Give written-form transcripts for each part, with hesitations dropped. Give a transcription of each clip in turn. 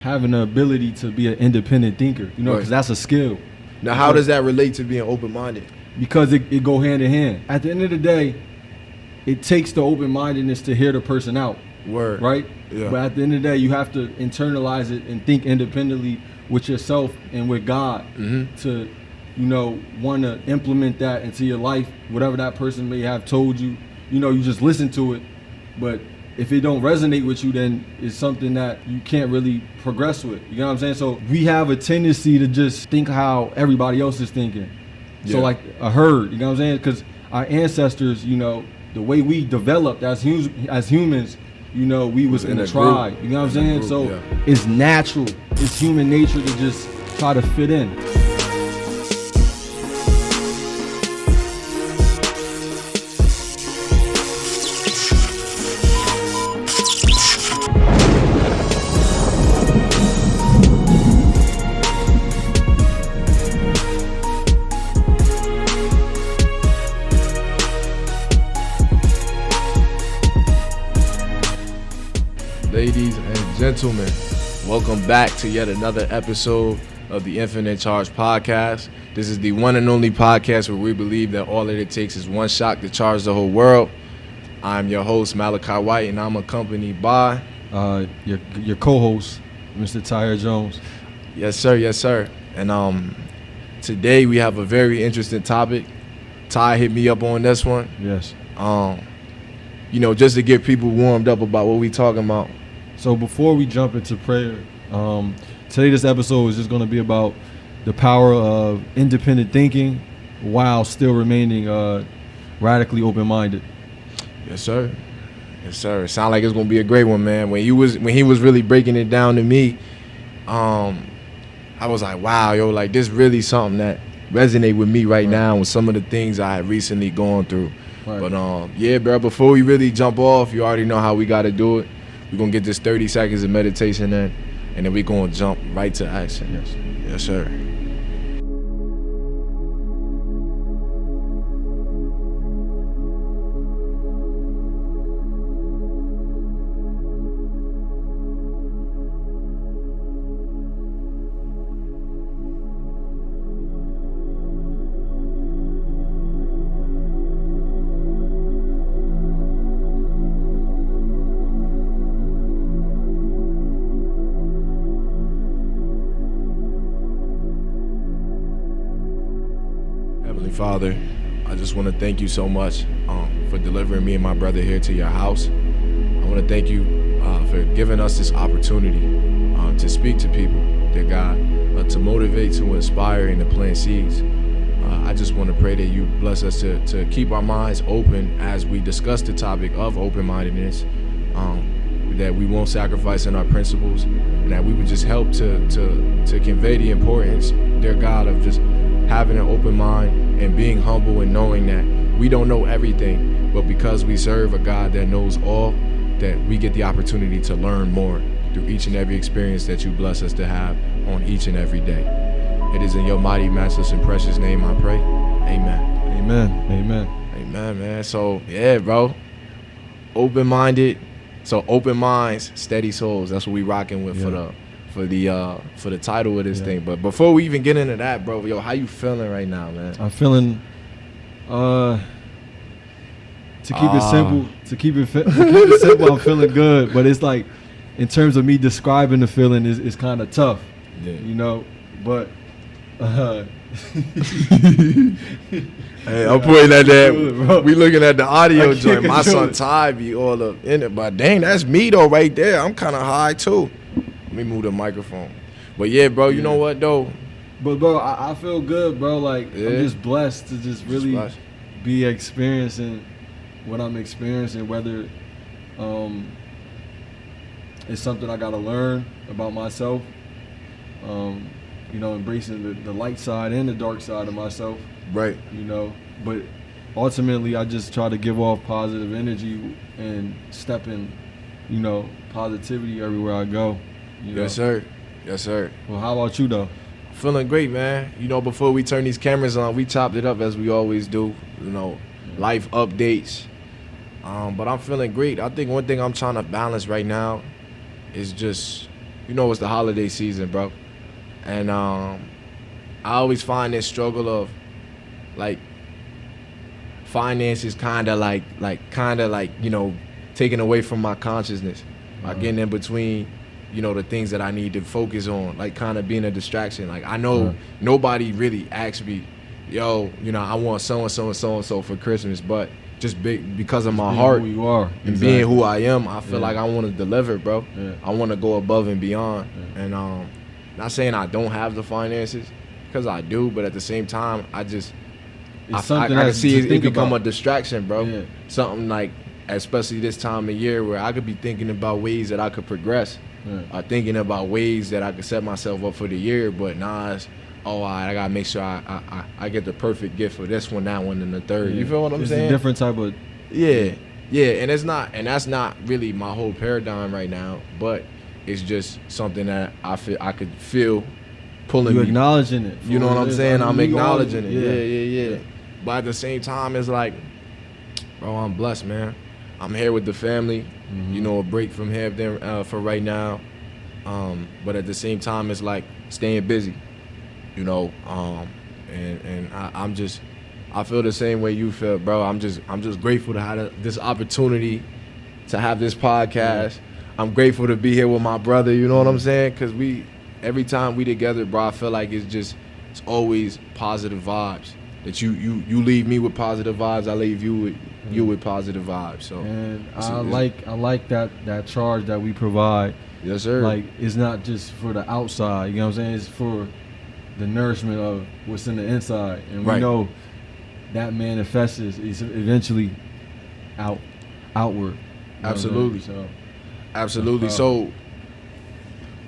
having the ability to be an independent thinker, you know, because that's a skill. Now, how does that relate to being open-minded? Because it go hand in hand. At the end of the day, it takes the open-mindedness to hear the person out. Word. Right? Yeah. But at the end of the day, you have to internalize it and think independently with yourself and with God to, you know, want to implement that into your life, whatever that person may have told you. You know, you just listen to it, but if it don't resonate with you, then it's something that you can't really progress with. You know what I'm saying? So we have a tendency to just think how everybody else is thinking. Yeah. So like a herd, you know what I'm saying? Because our ancestors, you know, the way we developed as humans, you know, we was in a tribe. You know what I'm saying? So it's natural. It's human nature to just try to fit in. Ladies and gentlemen, welcome back to yet another episode of the Infinite Charge Podcast. This is the one and only podcast where we believe that all that it takes is one shot to charge the whole world. I'm your host, Malachi White, and I'm accompanied by... your co-host, Mr. Tyre Jones. Yes, sir. Yes, sir. And today we have a very interesting topic. Ty hit me up on this one. Yes. You know, just to get people warmed up about what we talking about. So before we jump into prayer, today this episode is just going to be about the power of independent thinking while still remaining radically open-minded. Yes, sir. Yes, sir. It sounds like it's going to be a great one, man. When he was really breaking it down to me, I was like, wow, yo, like this really something that resonate with me right now with some of the things I had recently gone through. Right. But yeah, bro, before we really jump off, you already know how we got to do it. We're going to get this 30 seconds of meditation in, and then we're going to jump right to action. Yes. Yes, sir. Father, I just want to thank you so much for delivering me and my brother here to your house. I want to thank you for giving us this opportunity to speak to people, dear God, to motivate, to inspire, and to plant seeds. I just want to pray that you bless us to keep our minds open as we discuss the topic of open-mindedness, that we won't sacrifice in our principles, and that we would just help to convey the importance, dear God, of just having an open mind and being humble and knowing that we don't know everything, but because we serve a God that knows all, that we get the opportunity to learn more through each and every experience that you bless us to have on each and every day. It is in your mighty, matchless, and precious name I pray. Amen. Amen. Amen. Amen, man. So, yeah, bro. Open-minded. So, open minds, steady souls. That's what we rocking with for the title of this thing. But before we even get into that, bro, yo, how you feeling right now, man? I'm feeling to keep it simple, I'm feeling good, but it's like in terms of me describing the feeling is kind of tough. Yeah. You know, but hey, I'm pointing at that. We looking at the audio joint. My son Ty be all up in it, but dang, that's me though right there. I'm kind of high too. Let me move the microphone. But yeah, bro, you know what though? But bro, I feel good, bro. Like I'm just blessed to just really be experiencing what I'm experiencing, whether it's something I gotta learn about myself. You know, embracing the light side and the dark side of myself. Right. You know, but ultimately I just try to give off positive energy and step in, you know, positivity everywhere I go. You know? Yes, sir. Yes, sir. Well, how about you, though? Feeling great, man. You know, before we turn these cameras on, we chopped it up as we always do. You know, life updates. But I'm feeling great. I think one thing I'm trying to balance right now is just, you know, it's the holiday season, bro. And I always find this struggle of like finances kind of like you know, taken away from my consciousness, like getting in between, you know, the things that I need to focus on, like kind of being a distraction. Like I know nobody really asks me, yo, you know, I want so and so and so and so for Christmas, but just because of my heart who you are and being who I am, I feel like I want to deliver, bro. Yeah. I want to go above and beyond. And not saying I don't have the finances, because I do, but at the same time, I can see it become a distraction, bro. Yeah. Something like, especially this time of year, where I could be thinking about ways that I could progress, thinking about ways that I could set myself up for the year, but it's, I gotta make sure I get the perfect gift for this one, that one, and the third. You feel what I'm saying? It's a different type of and that's not really my whole paradigm right now, but it's just something that I could feel pulling me. You acknowledging it. You know what I'm saying? I'm acknowledging it. Yeah. But at the same time, it's like, bro, I'm blessed, man. I'm here with the family. You know, a break from here for right now. But at the same time, it's like staying busy. You know, and I feel the same way you feel, bro. I'm just grateful to have this opportunity to have this podcast. I'm grateful to be here with my brother. You know what I'm saying? Because every time we together, bro, I feel like it's always positive vibes. That you leave me with positive vibes, I leave you with positive vibes. So, and I like that charge that we provide. Yes, sir. Like, it's not just for the outside. You know what I'm saying? It's for the nourishment of what's in the inside, and we know that manifests is eventually outward. Absolutely. So, absolutely. So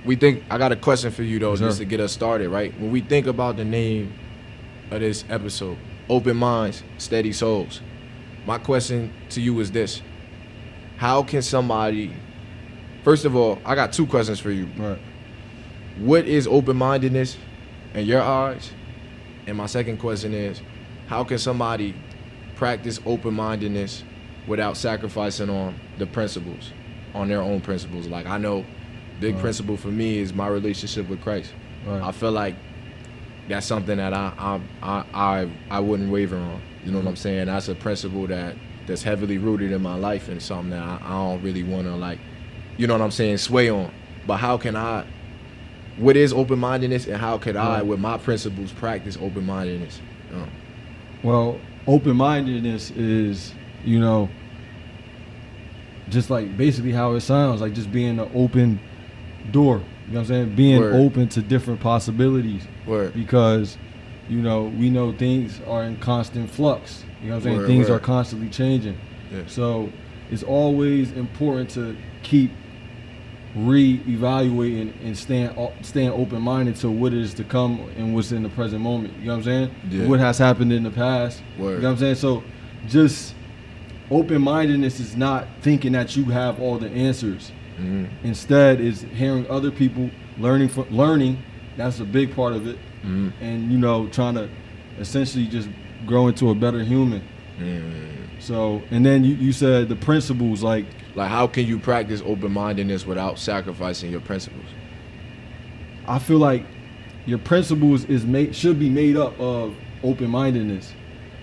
I got a question for you though, just to get us started, right? When we think about the name of this episode, Open Minds, Steady Souls, my question to you is this: how can somebody? First of all, I got two questions for you. Right. What is open-mindedness in your eyes? And my second question is, how can somebody practice open-mindedness without sacrificing on the principles, on their own principles? Like, I know big principle for me is my relationship with Christ. Right. I feel like that's something that I wouldn't waver on. You know what I'm saying? That's a principle that's heavily rooted in my life, and something that I don't really want to, like, you know what I'm saying, sway on. But what is open-mindedness, and how could I, with my principles, practice open-mindedness? Well, open-mindedness is, you know, just like basically how it sounds, like just being an open door. You know what I'm saying? Being open to different possibilities. Because, you know, we know things are in constant flux. You know what I'm saying? Things are constantly changing. Yeah. So it's always important to keep re-evaluating and staying open-minded to what is to come and what's in the present moment. You know what I'm saying? Yeah. What has happened in the past. You know what I'm saying? So just open-mindedness is not thinking that you have all the answers. Instead is hearing other people, learning. That's a big part of it. And, you know, trying to essentially just grow into a better human. So, and then you said the principles, like how can you practice open-mindedness without sacrificing your principles? I feel like your principles should be made up of open-mindedness.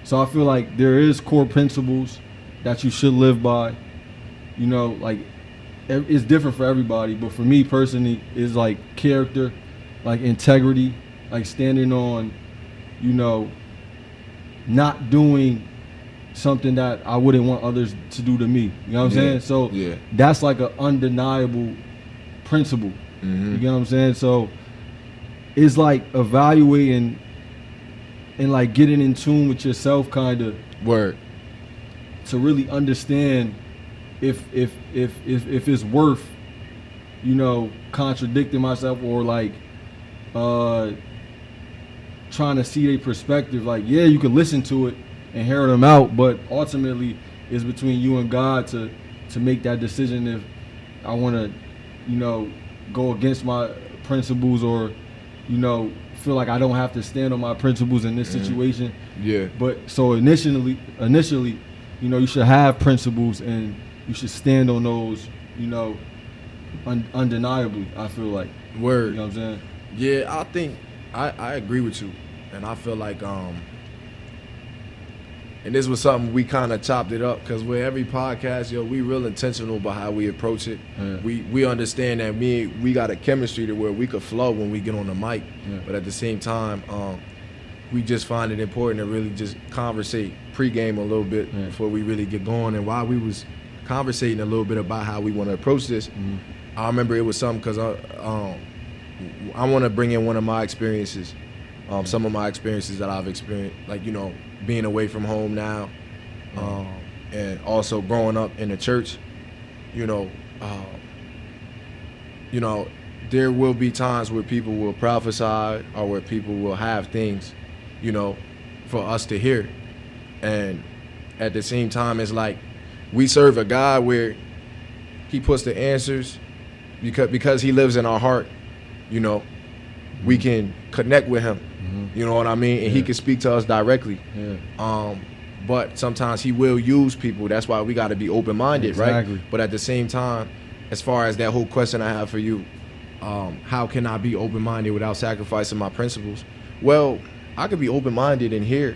So I feel like there is core principles that you should live by. You know, like, it's different for everybody, but for me personally, it's like character, like integrity, like standing on, you know, not doing something that I wouldn't want others to do to me. You know what I'm saying? So that's like an undeniable principle. You know what I'm saying? So it's like evaluating and like getting in tune with yourself, kind of. To really understand if it's worth, you know, contradicting myself or like trying to see their perspective. Like, yeah, you can listen to it and hear them out, but ultimately it's between you and God to make that decision if I want to, you know, go against my principles or, you know, feel like I don't have to stand on my principles in this situation. But so initially, you know, you should have principles and you should stand on those, you know, undeniably. I feel like. Word. You know what I'm saying? Yeah, I think I agree with you, and I feel like and this was something we kind of chopped it up because with every podcast, we real intentional about how we approach it. Yeah. We understand that we got a chemistry to where we could flow when we get on the mic, but at the same time, we just find it important to really just conversate pregame a little bit before we really get going. And while we was conversating a little bit about how we want to approach this, I remember it was something because I want to bring in one of my experiences, some of my experiences that I've experienced, like, being away from home now, and also growing up in the church. There will be times where people will prophesy or where people will have things, for us to hear. And at the same time, it's like we serve a God where he puts the answers because he lives in our heart, we can connect with him. You know what I mean? And he can speak to us directly. Yeah. But sometimes he will use people. That's why we got to be open-minded, Exactly. right? But at the same time, as far as that whole question I have for you, how can I be open-minded without sacrificing my principles? Well, I could be open-minded and hear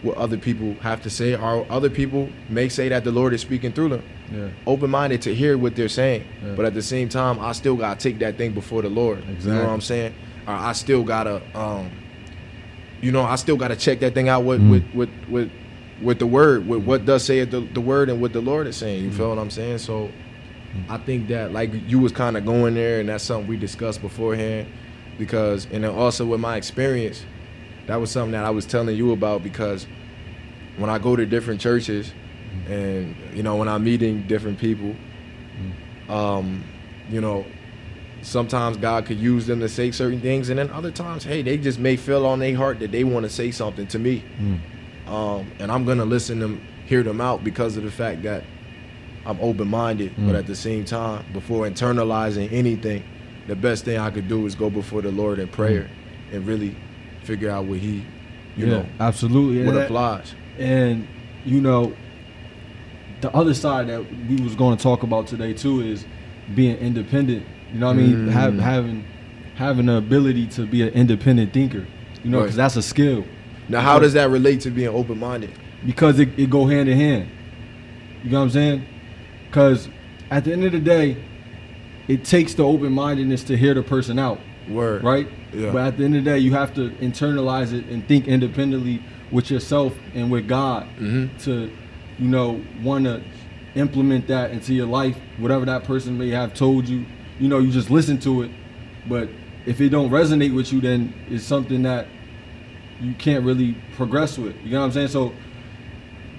what other people have to say, or other people may say that the Lord is speaking through them. Yeah. Open-minded to hear what they're saying. Yeah. But at the same time, I still got to take that thing before the Lord. Exactly. You know what I'm saying? Or I still got to, I still got to check that thing out with the word, with what does say the word and what the Lord is saying. You feel what I'm saying? So I think that, like, you was kind of going there, and that's something we discussed beforehand, because, and then also with my experience, that was something that I was telling you about, because when I go to different churches and, when I'm meeting different people, sometimes God could use them to say certain things, and then other times, hey, they just may feel on their heart that they want to say something to me. And I'm going to hear them out because of the fact that I'm open-minded. But at the same time, before internalizing anything, the best thing I could do is go before the Lord in prayer and really figure out what he, absolutely. what applies. And, the other side that we was going to talk about today too is being independent. You know what I mean? Having the ability to be an independent thinker, because Right. that's a skill. Now, how does that relate to being open-minded? Because it go hand in hand. You know what I'm saying? Because at the end of the day, it takes the open-mindedness to hear the person out, Word. right? Yeah. But at the end of the day, you have to internalize it and think independently with yourself and with God to, want to implement that into your life, whatever that person may have told you. You just listen to it, but if it don't resonate with you, then it's something that you can't really progress with. You know what I'm saying? So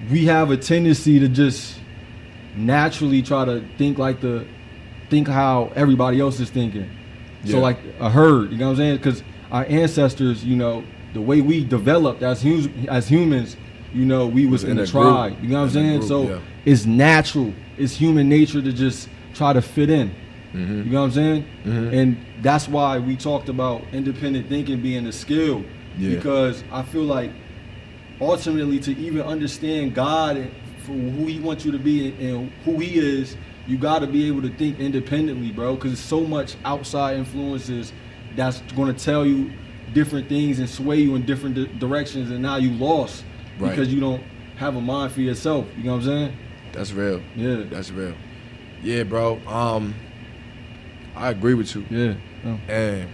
we have a tendency to just naturally try to think how everybody else is thinking. So Yeah. like a herd, you know what I'm saying? Because our ancestors, the way we developed as humans, we was in a group. tribe. You know what I'm In a saying? group, So yeah. it's natural. It's human nature to just try to fit in. You know what I'm saying? And that's why we talked about independent thinking being a skill. Yeah. Because I feel like ultimately to even understand God and for who he wants you to be and who he is, you got to be able to think independently, bro. Because there's so much outside influences that's going to tell you different things and sway you in different directions, and now you lost because you don't have a mind for yourself. You know what I'm saying? That's real. Yeah. That's real. Yeah, bro. I agree with you. Yeah. Oh. And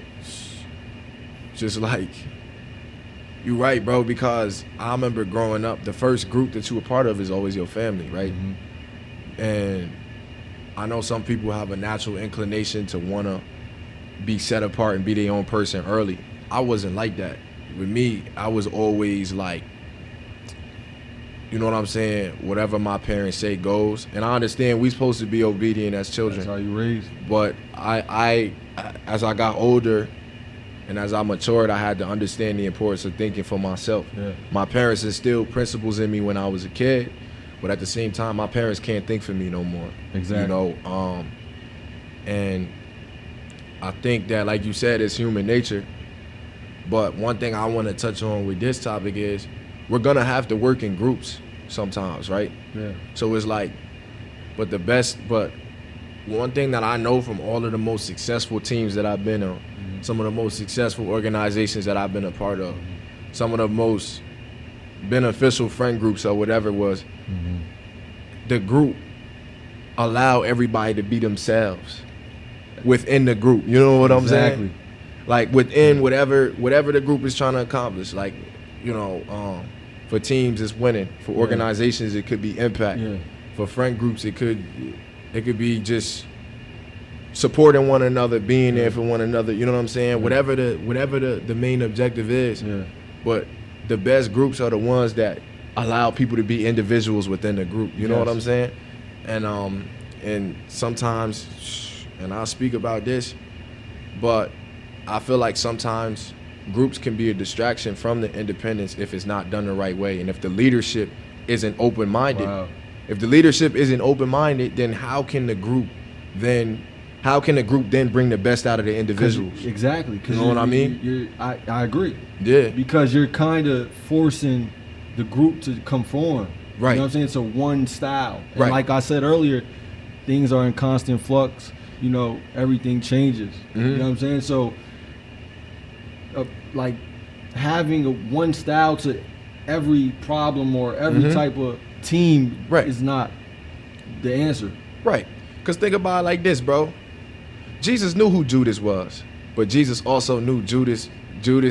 just like, you're right, bro, because I remember growing up, the first group that you were part of is always your family, right? And I know some people have a natural inclination to want to be set apart and be their own person early. I wasn't like that. With me, I was always like, you know what I'm saying? Whatever my parents say goes. And I understand we supposed to be obedient as children. That's how you raised. But I as I got older and as I matured, I had to understand the importance of thinking for myself. Yeah. My parents instilled principles in me when I was a kid, but at the same time, my parents can't think for me no more. Exactly. And I think that, like you said, it's human nature. But one thing I want to touch on with this topic is we're going to have to work in groups sometimes, right? Yeah. So it's like, but one thing that I know from all of the most successful teams that I've been on, some of the most successful organizations that I've been a part of, some of the most beneficial friend groups or whatever it was, the group allow everybody to be themselves within the group. You know what I'm saying? Like within whatever the group is trying to accomplish. Like, you know, for teams it's winning. For organizations it could be impact. Yeah. For friend groups it could be just supporting one another, being there for one another. You know what I'm saying? Whatever the main objective is. Yeah. But the best groups are the ones that allow people to be individuals within the group. You know what I'm saying? And sometimes, and I'll speak about this, but I feel like sometimes groups can be a distraction from the independence if it's not done the right way, and if the leadership isn't open-minded. Wow. If the leadership isn't open-minded, then how can the group then bring the best out of the individuals? Exactly. You know what I mean? I agree. Yeah. Because you're kind of forcing the group to conform. Right. You know what I'm saying? So one style. And right. Like I said earlier, things are in constant flux. You know, everything changes. You know what I'm saying? So, like, having one style to every problem or every type of team is not the answer. Right. Because think about it like this, bro. Jesus knew who Judas was, but Jesus also knew Judas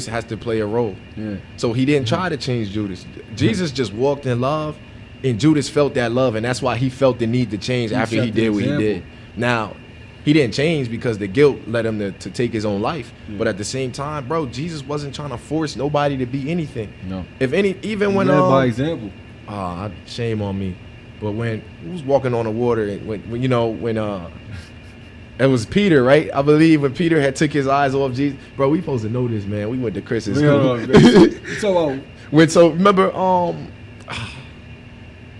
has to play a role. Yeah. So he didn't try to change Judas. Jesus just walked in love, and Judas felt that love, and that's why he felt the need to change after he did what he did. Now, he didn't change because the guilt led him to take his own life. Yeah. But at the same time, bro, Jesus wasn't trying to force nobody to be anything. No. Even when by example. Shame on me. But when he was walking on the water, when it was Peter, right? I believe when Peter had took his eyes off Jesus. Bro, we supposed to know this, man. We went to Chris's school. So remember,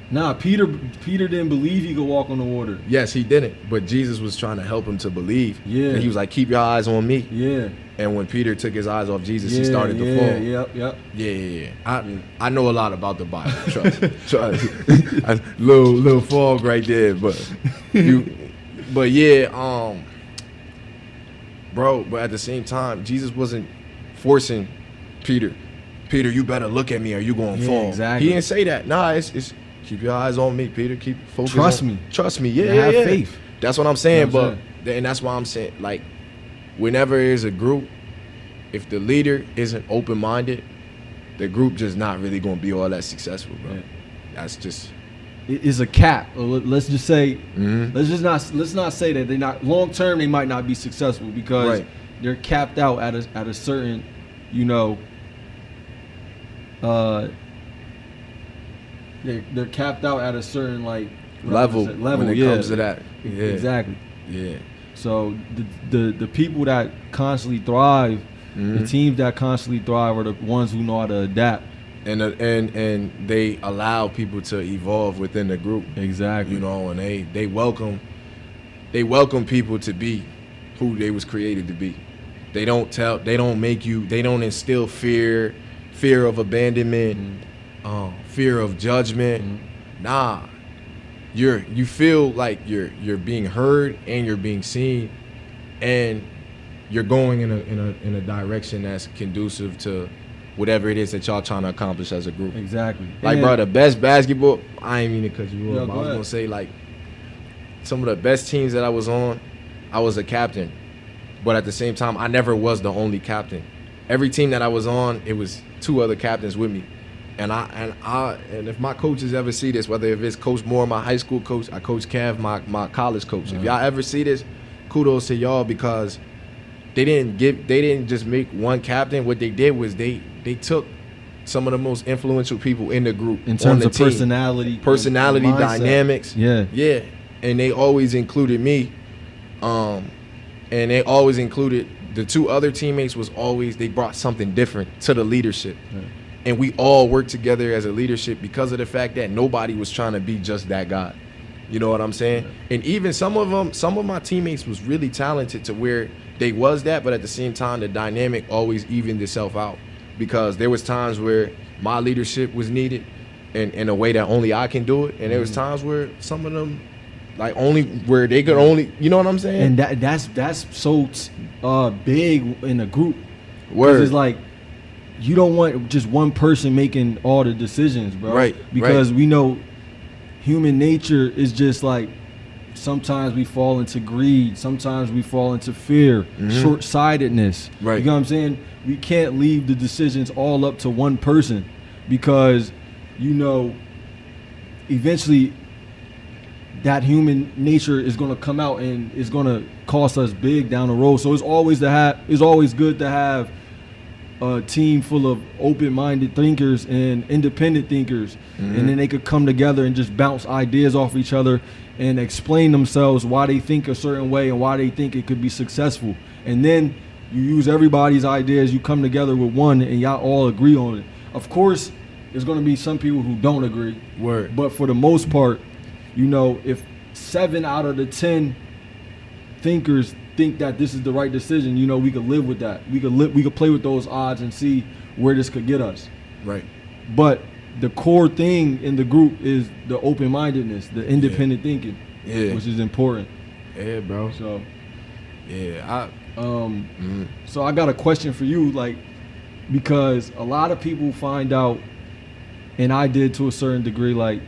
Nah, Peter didn't believe he could walk on the water. Yes, he didn't. But Jesus was trying to help him to believe. Yeah. And he was like, keep your eyes on me. Yeah. And when Peter took his eyes off Jesus, he started to fall. Yep. Yeah. I know a lot about the Bible. Trust. little fog right there, but bro. But at the same time, Jesus wasn't forcing Peter, you better look at me or you gonna fall. Exactly. He didn't say that. Nah, it's keep your eyes on me, Peter. Keep focused. Trust me. Yeah, have faith. That's what I'm saying. And that's why I'm saying, like, whenever there's a group, if the leader isn't open-minded, the group just not really gonna be all that successful, bro. Yeah. That's just. It is a cap. Let's just say, let's not say that they're not long term. They might not be successful because they're capped out at a certain, you know. They're capped out at a certain level when it comes to that. Yeah. Exactly. Yeah. So the people that constantly thrive, the teams that constantly thrive are the ones who know how to adapt. And they allow people to evolve within the group. Exactly. You know, and they welcome people to be who they was created to be. They don't instill fear of abandonment, fear of judgment. Nah. You feel like you're being heard and you're being seen, and you're going in a direction that's conducive to whatever it is that y'all trying to accomplish as a group. Exactly. Like, bro, the best basketball, I ain't mean to cut you off. I was gonna say, like, some of the best teams that I was on, I was a captain, but at the same time, I never was the only captain. Every team that I was on, it was 2 other captains with me. And if my coaches ever see this, whether if it's Coach Moore, my high school coach, I Coach Cav, my college coach. If y'all ever see this, kudos to y'all, because they didn't just make one captain. What they did was they took some of the most influential people in the group in terms of team. personality, dynamics. Yeah. And they always included me, and they always included the 2 other teammates. They brought something different to the leadership. Yeah. And we all worked together as a leadership because of the fact that nobody was trying to be just that guy. You know what I'm saying? Yeah. And even some of my teammates was really talented to where they was that, but at the same time, the dynamic always evened itself out, because there was times where my leadership was needed in a way that only I can do it. And there was times where some of them like only where they could only, you know what I'm saying? And that's so big in a group. 'Cause Word. it's like you don't want just one person making all the decisions, bro. Right, Because we know human nature is just like sometimes we fall into greed, sometimes we fall into fear, short-sightedness. Right. You know what I'm saying? We can't leave the decisions all up to one person because, you know, eventually that human nature is going to come out and it's going to cost us big down the road. So it's always good to have a team full of open-minded thinkers and independent thinkers, and then they could come together and just bounce ideas off each other and explain themselves why they think a certain way and why they think it could be successful. And then you use everybody's ideas, you come together with one, and y'all all agree on it. Of course, there's going to be some people who don't agree. Word. But for the most part, you know, if 7 out of the 10 thinkers think that this is the right decision, you know, we could live with that. We could play with those odds and see where this could get us. Right. But the core thing in the group is the open-mindedness, the independent thinking, which is important. Yeah, bro. So, Yeah, so I got a question for you, like, because a lot of people find out, and I did to a certain degree, like,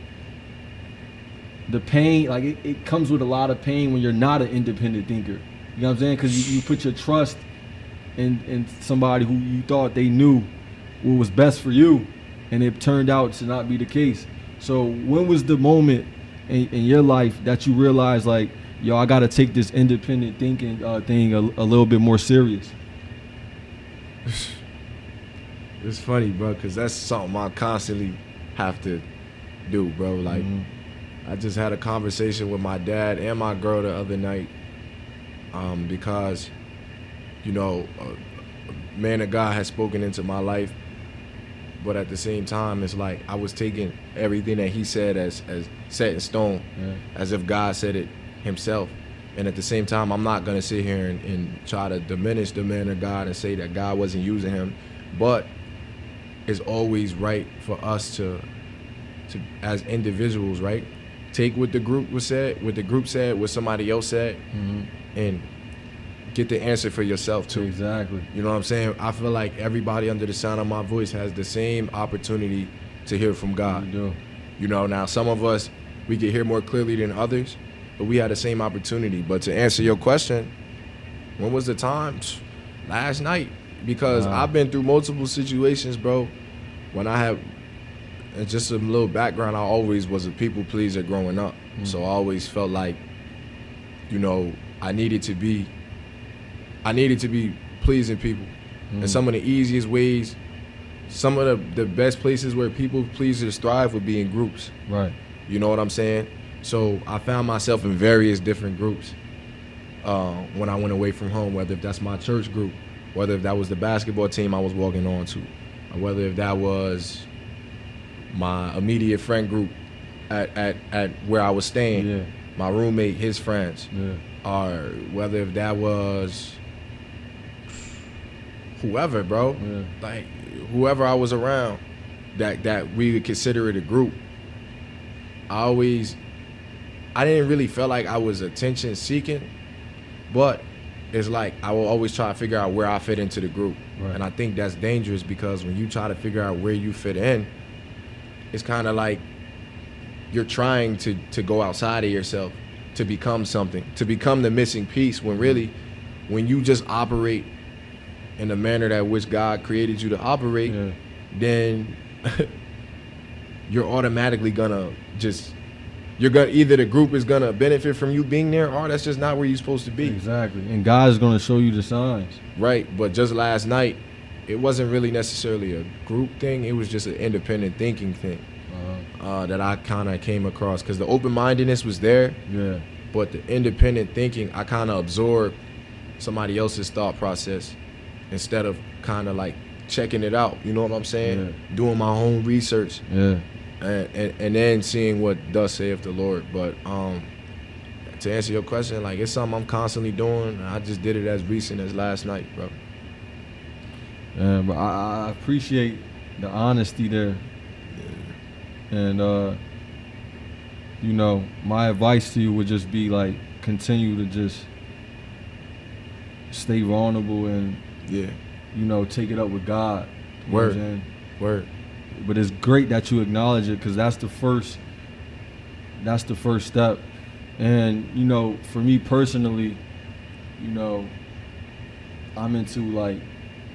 the pain, like it comes with a lot of pain when you're not an independent thinker. You know what I'm saying? Because you put your trust in somebody who you thought they knew what was best for you, and it turned out to not be the case. So when was the moment in your life that you realized, like, yo, I got to take this independent thinking thing a little bit more serious? it's funny, bro, because that's something I constantly have to do, bro. Like, I just had a conversation with my dad and my girl the other night, because, you know, a man of God has spoken into my life, but at the same time, it's like I was taking everything that he said as set in stone, as if God said it himself. And at the same time, I'm not gonna sit here and try to diminish the man of God and say that God wasn't using him, but it's always right for us to as individuals, right, take what the group said, what somebody else said, and get the answer for yourself too. Exactly. You know what I'm saying? I feel like everybody under the sound of my voice has the same opportunity to hear from God. You do. You know, now some of us, we can hear more clearly than others, but we had the same opportunity. But to answer your question, when was the time? Last night. Because I've been through multiple situations, bro. When I have, and just a little background, I always was a people pleaser growing up. So I always felt like, you know, I needed to be pleasing people. And some of the easiest ways, some of the best places where people pleasers thrive would be in groups. Right. You know what I'm saying? So I found myself in various different groups when I went away from home, whether if that's my church group, whether if that was the basketball team I was walking on to, or whether if that was my immediate friend group at where I was staying, my roommate, his friends, or whether if that was whoever, bro, like whoever I was around that we would consider it a group. I didn't really feel like I was attention seeking, but it's like I will always try to figure out where I fit into the group. Right. And I think that's dangerous because when you try to figure out where you fit in, it's kind of like you're trying to go outside of yourself, to become something, to become the missing piece, when really, when you just operate in the manner that which God created you to operate, then you're automatically gonna either the group is gonna benefit from you being there, or that's just not where you're supposed to be. Exactly. And God is gonna show you the signs. Right. But just last night, it wasn't really necessarily a group thing. It was just an independent thinking thing that I kind of came across, because the open-mindedness was there. Yeah. But the independent thinking, I kind of absorbed somebody else's thought process instead of kind of like checking it out. You know what I'm saying? Yeah. Doing my own research. Yeah. And then seeing what thus saith the Lord. But to answer your question, like, it's something I'm constantly doing. I just did it as recent as last night, bro. But I appreciate the honesty there. And you know, my advice to you would just be like continue to just stay vulnerable and Yeah. you know take it up with God. You know what I'm Word. saying? Word. But it's great that you acknowledge it because that's the first step. And you know, for me personally, you know, I'm into like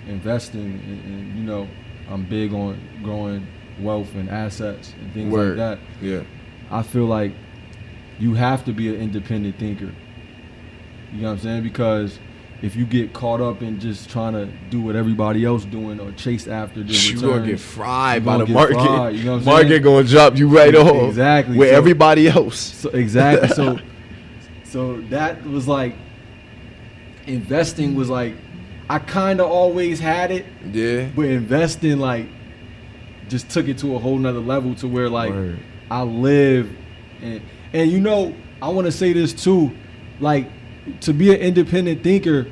investing and you know, I'm big on growing wealth and assets and things Word. like that. Yeah. I feel like you have to be an independent thinker. You know what I'm saying? Because if you get caught up in just trying to do what everybody else doing or chase after the You return, gonna get fried you by gonna the get market. fried, you know what I'm Market saying? gonna drop you right off. Exactly. With So- everybody else. So exactly. So that was like investing was like I kind of always had it, Yeah. but investing like just took it to a whole nother level to where like Word. I live and you know I want to say this too, like to be an independent thinker,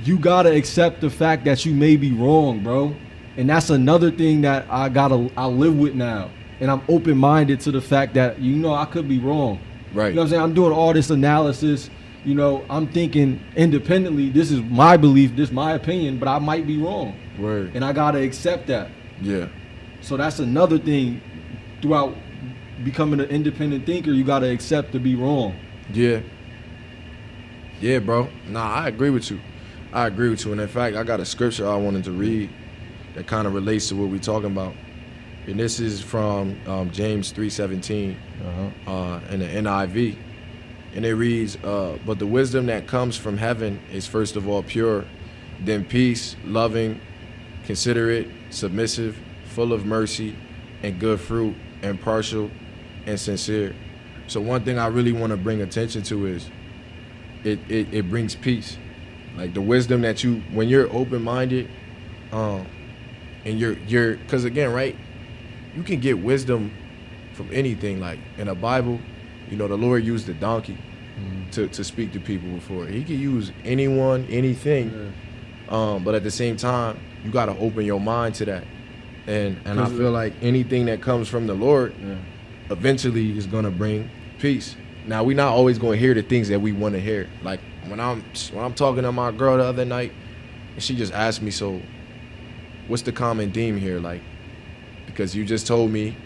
you gotta accept the fact that you may be wrong, bro. And that's another thing that I live with now. And I'm open minded to the fact that you know I could be wrong. Right. You know what I'm saying? I'm doing all this analysis. You know, I'm thinking independently. This is my belief. This is my opinion, but I might be wrong, Word. and I gotta accept that. Yeah. So that's another thing. Throughout becoming an independent thinker, you gotta accept to be wrong. Yeah. Yeah, bro. Nah, I agree with you. I agree with you. And in fact, I got a scripture I wanted to read that kind of relates to what we're talking about. And this is from James 3:17 in the NIV. And it reads, but the wisdom that comes from heaven is first of all pure, then peace, loving, considerate, submissive, full of mercy and good fruit, impartial and sincere. So one thing I really want to bring attention to is it brings peace. Like the wisdom that you, when you're open-minded, and you're, because again, right, you can get wisdom from anything. Like in the Bible, you know, the Lord used the donkey to speak to people before. He could use anyone, anything, but at the same time, you got to open your mind to that. And I feel like anything that comes from the Lord eventually is gonna bring peace. Now we're not always gonna hear the things that we want to hear. Like when I'm talking to my girl the other night, and she just asked me, so what's the common theme here? Like, because you just told me,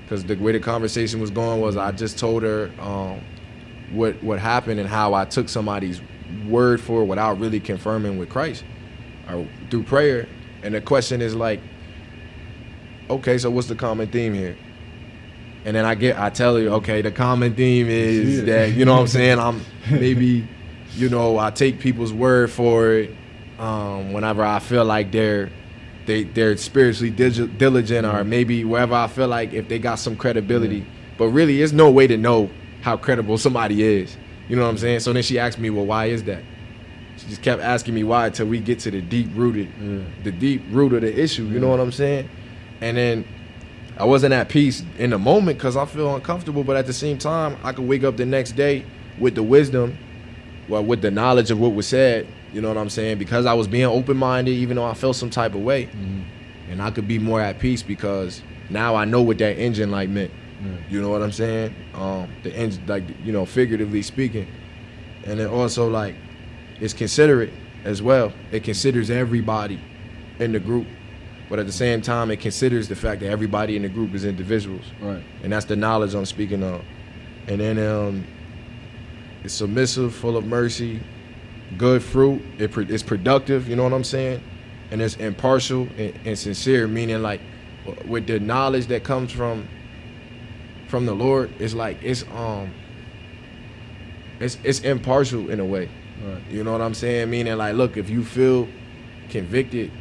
because the way the conversation was going was I just told her what happened and how I took somebody's word for it without really confirming with Christ or through prayer. And the question is like, okay, so what's the common theme here? And then I tell you, okay, the common theme is that, you know what I'm saying, I'm maybe, you know, I take people's word for it whenever I feel like they're spiritually diligent, or maybe wherever I feel like if they got some credibility. But really, there's no way to know how credible somebody is. You know what I'm saying? So then she asked me, well, why is that? She just kept asking me why until we get to the deep root of the issue. You know what I'm saying? And then I wasn't at peace in the moment because I feel uncomfortable, but at the same time, I could wake up the next day with the wisdom, well, with the knowledge of what was said, you know what I'm saying? Because I was being open-minded, even though I felt some type of way. And I could be more at peace because now I know what that engine light meant. You know what I'm saying? The engine, like, you know, figuratively speaking. And then also, like, it's considerate as well. It considers everybody in the group. But at the same time, it considers the fact that everybody in the group is individuals. Right. And that's the knowledge I'm speaking of. And then it's submissive, full of mercy, good fruit. It's productive, you know what I'm saying? And it's impartial and sincere, meaning like with the knowledge that comes from the Lord, it's like it's impartial in a way. Right. You know what I'm saying? Meaning like, look, if you feel convicted,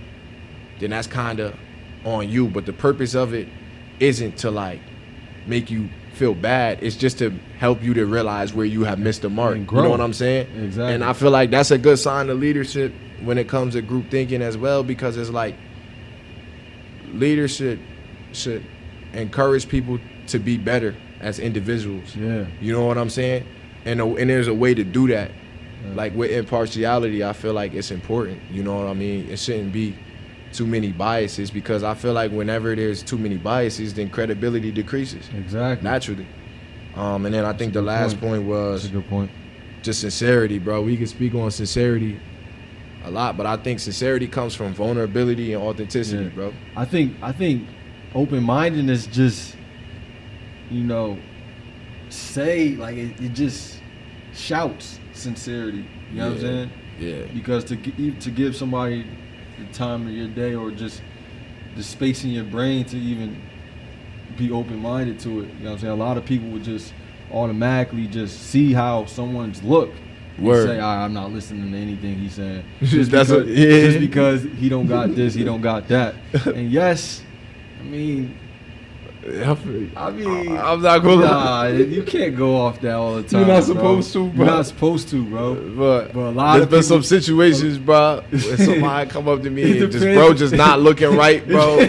then that's kind of on you. But the purpose of it isn't to like make you feel bad. It's just to help you to realize where you have missed the mark. And You know grow. what I'm saying? Exactly. And I feel like that's a good sign of leadership when it comes to group thinking as well, because it's like leadership should encourage people to be better as individuals. Yeah. You know what I'm saying? And there's a way to do that. Like with impartiality, I feel like it's important. You know what I mean? It shouldn't be too many biases, because I feel like whenever there's too many biases, then credibility decreases Exactly. naturally. And then I think the last point was That's a good point. just sincerity, bro. We can speak on sincerity a lot, but I think sincerity comes from vulnerability and authenticity, Yeah. bro. I think open-mindedness just, say like it just shouts sincerity. You know what I'm saying? Yeah. Because to give somebody the time of your day or just the space in your brain to even be open-minded to it. You know what I'm saying? A lot of people would just automatically just see how someone's look and Word. say, I'm not listening to anything he's saying. That's what- yeah. Just because he don't got this, he don't got that. And yes, I mean, I'm not gonna lie. you can't go off that all the time. You're not bro. supposed to, bro. You're not supposed to, bro. But a lot there's of been people, some situations, bro, where somebody come up to me It and just, depends. bro, just not looking right, bro.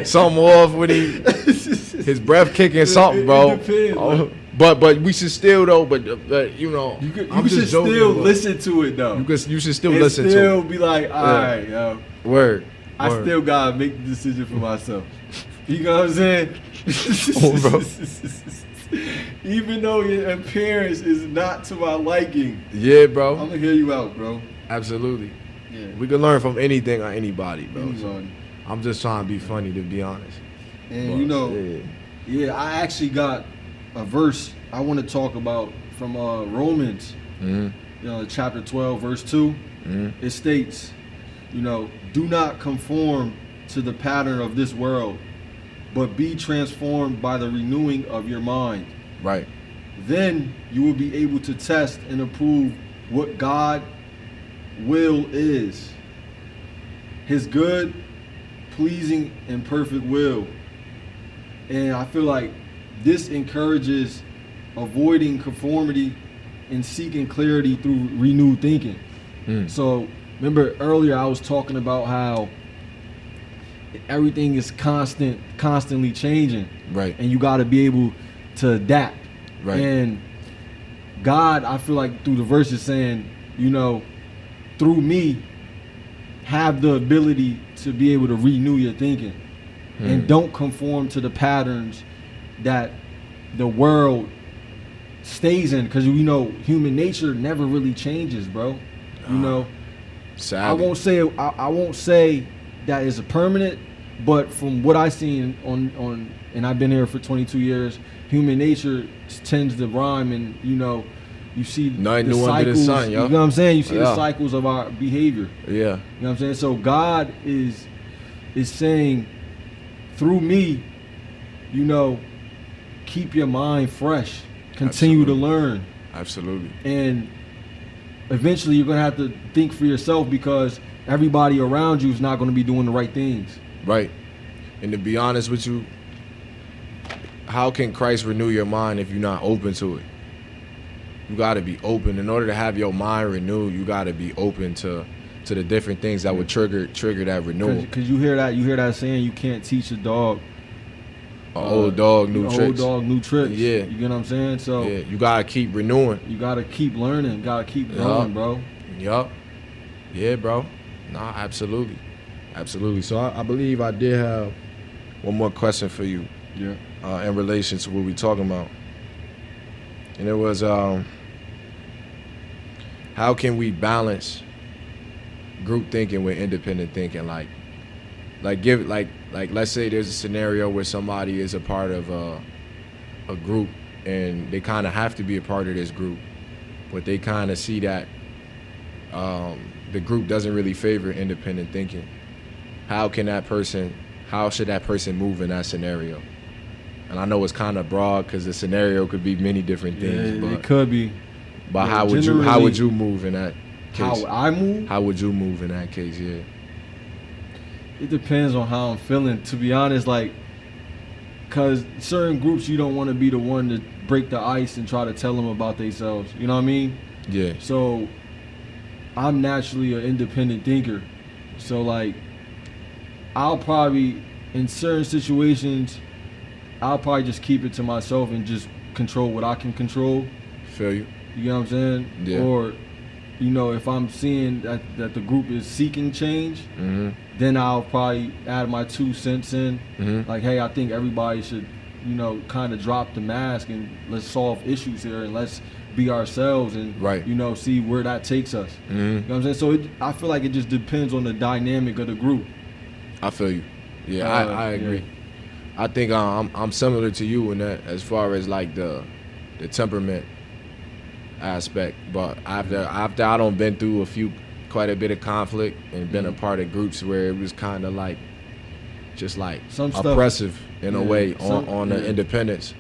Something off with his breath kicking something, bro. It depends, Oh, but we should still though. But you know, you I'm should just joking, still but listen to it though. You should still And listen still to be like, all right, yo. it. Word. I Word. still gotta make the decision for myself. You know what I'm saying? Oh, bro. Even though your appearance is not to my liking, Yeah, I'm bro. gonna hear you out, bro. Absolutely. Yeah. We can learn from anything or anybody, bro. So Anybody. I'm just trying to be funny, to be honest. And But, yeah, I actually got a verse I want to talk about from Romans, Mm-hmm. chapter 12, verse 2. Mm-hmm. It states, do not conform to the pattern of this world, but be transformed by the renewing of your mind. Right. Then you will be able to test and approve what God's will is, his good, pleasing, and perfect will. And I feel like this encourages avoiding conformity and seeking clarity through renewed thinking. So remember earlier I was talking about how everything is constantly changing. Right. And you got to be able to adapt. Right. And God, I feel like through the verses saying, through me, have the ability to be able to renew your thinking. And don't conform to the patterns that the world stays in. Because, human nature never really changes, bro. Sadly. I won't say that is a permanent, but from what I seen on and I've been here for 22 years, human nature tends to rhyme, and you see Nothing the new under the cycles. sun, yo. You know what I'm saying? You see the Yeah. cycles of our behavior. Yeah. You know what I'm saying? So God is saying through me, keep your mind fresh, continue to learn, Absolutely. and eventually you're gonna have to think for yourself because everybody around you is not gonna be doing the right things. Right. And to be honest with you, how can Christ renew your mind if you're not open to it? You got to be open. In order to have your mind renewed, you got to be open to the different things that would trigger that renewal. Because you hear that saying, you can't teach a dog. Old dog, new Old tricks. dog, new tricks. Yeah. You get what I'm saying? So Yeah, you got to keep renewing. you gotta keep learning, gotta keep growing, bro. Yup. Yeah, bro. Nah, absolutely. Absolutely. So I believe I did have one more question for you Yeah. in relation to what we're talking about. And it was, how can we balance group thinking with independent thinking? Like let's say there's a scenario where somebody is a part of a group and they kind of have to be a part of this group, but they kind of see that the group doesn't really favor independent thinking. How should that person move in that scenario? And I know it's kind of broad because the scenario could be many different things, Yeah, but it could be. but Yeah, how would generally- you move in that case? How I move? How would you move in that case? Yeah. It depends on how I'm feeling, to be honest. Like, cause certain groups you don't want to be the one to break the ice and try to tell them about themselves. You know what I mean? Yeah. So I'm naturally an independent thinker. So like, I'll probably in certain situations, I'll probably just keep it to myself and just control what I can control. Feel you. You know what I'm saying? Yeah. Or, if I'm seeing that the group is seeking change, Mm-hmm. then I'll probably add my 2 cents in. Mm-hmm. Like, hey, I think everybody should you know, kind of drop the mask and let's solve issues here and let's be ourselves and, Right. you know, see where that takes us. You know what I'm saying? So I feel like it just depends on the dynamic of the group. I feel you. Yeah, Uh, I agree. yeah. I think I'm similar to you in that as far as like the temperament aspect. But after I don't been through quite a bit of conflict and been a part of groups where it was kind of like just like Some stuff- oppressive in a yeah, way some- on the yeah. independence.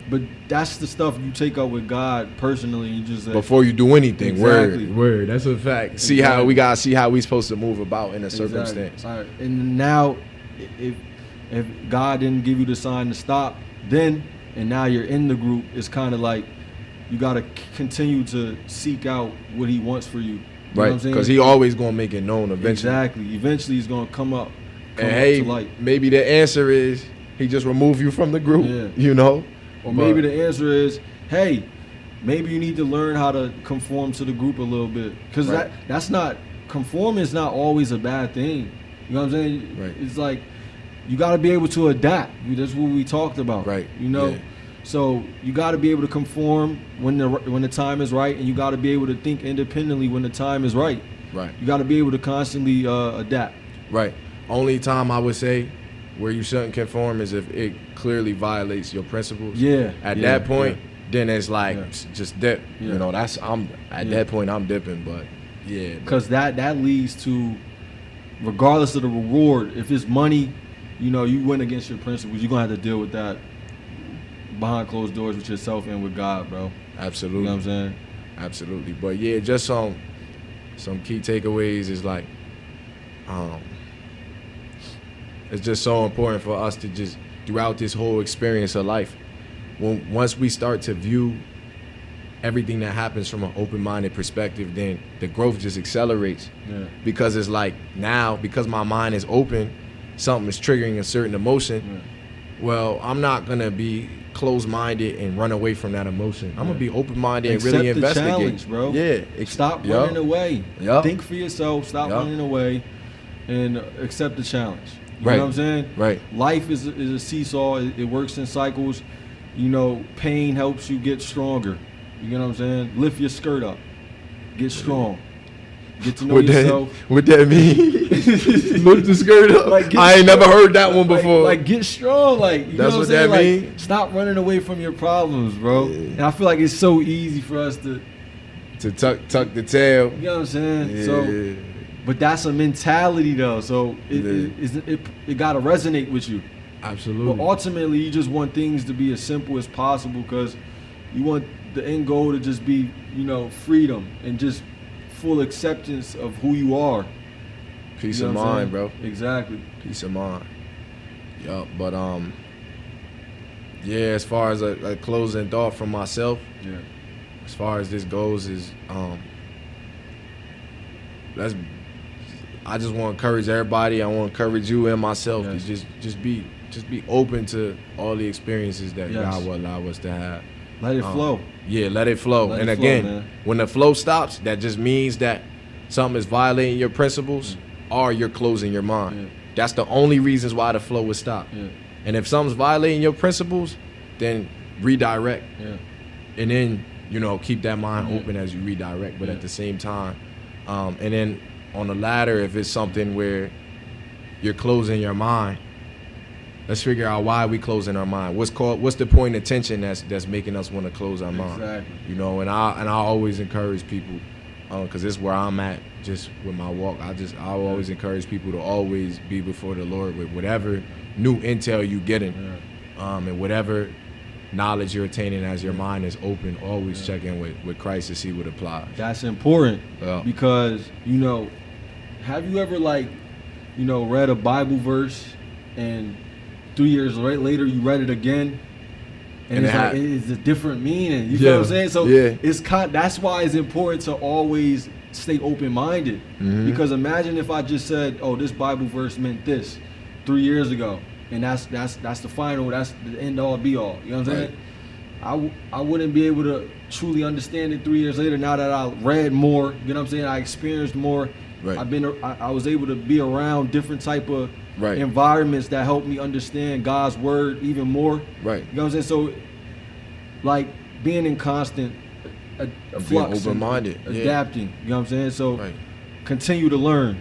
But that's the stuff you take up with God personally. You just Before you do anything, Exactly. word. That's a fact. See how we gotta see how we supposed to move about in a circumstance. All right. And now, if God didn't give you the sign to stop, then and now you're in the group, it's kind of like you got to continue to seek out what He wants for you. You know what Right, I'm saying? because He always gonna make it known eventually. Exactly. Eventually, He's gonna come up And hey, to light. maybe the answer is He just remove you from the group. Yeah. You know, Or maybe the answer is, hey, maybe you need to learn how to conform to the group a little bit. Because Right. that's not, conforming is not always a bad thing. You know what I'm saying? Right. It's like, you got to be able to adapt. That's what we talked about. Right. You know? Yeah. So you got to be able to conform when the time is right, and you got to be able to think independently when the time is right. right, You got to be able to constantly adapt. right. Only time I would say where you shouldn't conform is if it clearly violates your principles. Yeah. At yeah, that point, then it's like Yeah. just dip. Yeah. You know, at Yeah. that point I'm dipping. But yeah, Because that leads to, regardless of the reward, if it's money, you know, you went against your principles, you're going to have to deal with that behind closed doors with yourself and with God, bro. absolutely. You know what I'm saying? Absolutely. But yeah, just some key takeaways is like, it's just so important for us to just throughout this whole experience of life, once we start to view everything that happens from an open-minded perspective, then the growth just accelerates. Yeah. Because it's like now, because my mind is open, something is triggering a certain emotion. Yeah. Well, I'm not gonna be closed-minded and run away from that emotion. I'm gonna be open-minded and really Accept the investigate. challenge, bro. Yeah. Stop Yup. running away. Yup. Think for yourself. Stop Yup. running away, and accept the challenge. You Right. know what I'm saying? Right. Life is a seesaw. It works in cycles. You know, pain helps you get stronger. You know what I'm saying? Lift your skirt up. Get strong. Get to know yourself. What that mean? Lift the skirt up. Like, get I ain't never strong. heard that one before. Like get strong. Like, you That's know what what I'm saying? that Like, mean? stop running away from your problems, bro. Yeah. And I feel like it's so easy for us to, To tuck the tail. you know what I'm saying? Yeah. So, but that's a mentality though. So it got to resonate with you. Absolutely. But ultimately, you just want things to be as simple as possible because you want the end goal to just be, you know, freedom and just full acceptance of who you are. Peace You know of what I'm mind, saying? bro. Exactly. Peace of mind. Yup. But yeah. As far as a closing thought from myself, Yeah. as far as this goes, is I just want to encourage everybody. I want to encourage you and myself Yes. to just be open to all the experiences that Yes. God will allow us to have. Let it flow. Yeah, let it flow. Let And it flow, again, man. when the flow stops, that just means that something is violating your principles or you're closing your mind. Yeah. That's the only reasons why the flow would stop. Yeah. And if something's violating your principles, then redirect. Yeah. And then, you know, keep that mind Yeah. open as you redirect. But Yeah. at the same time, and then on the latter, if it's something where you're closing your mind, let's figure out why we closing our mind. What's the point of tension that's making us want to close our mind? Exactly. You know, and I always encourage people, because this is where I'm at just with my walk. I always encourage people to always be before the Lord with whatever new intel you getting, and whatever knowledge you're attaining as your mind is open. Always check in with Christ to see what applies. That's important Yeah. because, you know, have you ever read a Bible verse and 3 years later you read it again and And it's it like had- it's a different meaning. You feel what I'm saying? So Yeah. that's why it's important to always stay open-minded. Mhm. Because imagine if I just said, "Oh, this Bible verse meant this 3 years ago," and that's the final, that's the end all be all. You know what I'm saying? I wouldn't be able to truly understand it 3 years later now that I read more, you know what I'm saying? I experienced more, Right. I was able to be around different type of Right. environments that helped me understand God's word even more. Right. You know what I'm saying? So, like being in constant flux, and open-minded, yeah. adapting. You know what I'm saying? So, Right. continue to learn.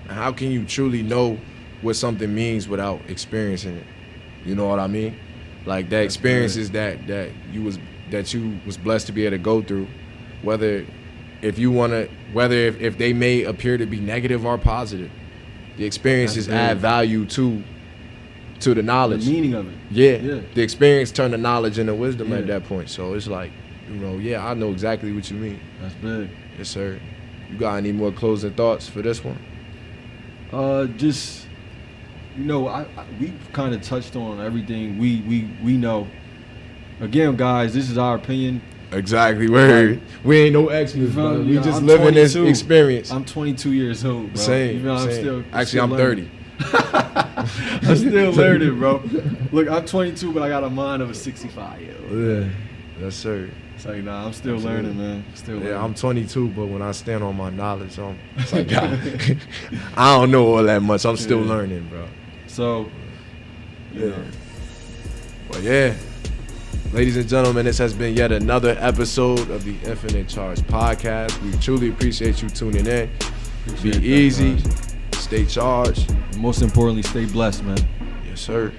How can you truly know what something means without experiencing it? You know what I mean? Like that experiences that you was blessed to be able to go through, whether if they may appear to be negative or positive, the experiences add value to the knowledge. The meaning of it. Yeah. The experience turned to knowledge into wisdom at Yeah. that point. So it's like, I know exactly what you mean. That's big. Yes, sir. You got any more closing thoughts for this one? Just we kind of touched on everything we know. Again, guys, this is our opinion. Exactly. Word. We ain't no experts, bro. We just I'm living this 22. experience. I'm 22 years old, bro. Same. I'm same. Actually, I'm 30. I'm still learning, bro. Look, I'm 22, but I got a mind of a 65-year-old. Yeah. Yes, sir. It's like, nah, I'm still learning, man. Still learning. Yeah, I'm 22, but when I stand on my knowledge, it's like, I don't know all that much. I'm still learning, bro. So, you know. Well, yeah. Ladies and gentlemen, this has been yet another episode of the Infinite Charge Podcast. We truly appreciate you tuning in. Be easy. Stay charged. And most importantly, stay blessed, man. Yes, sir.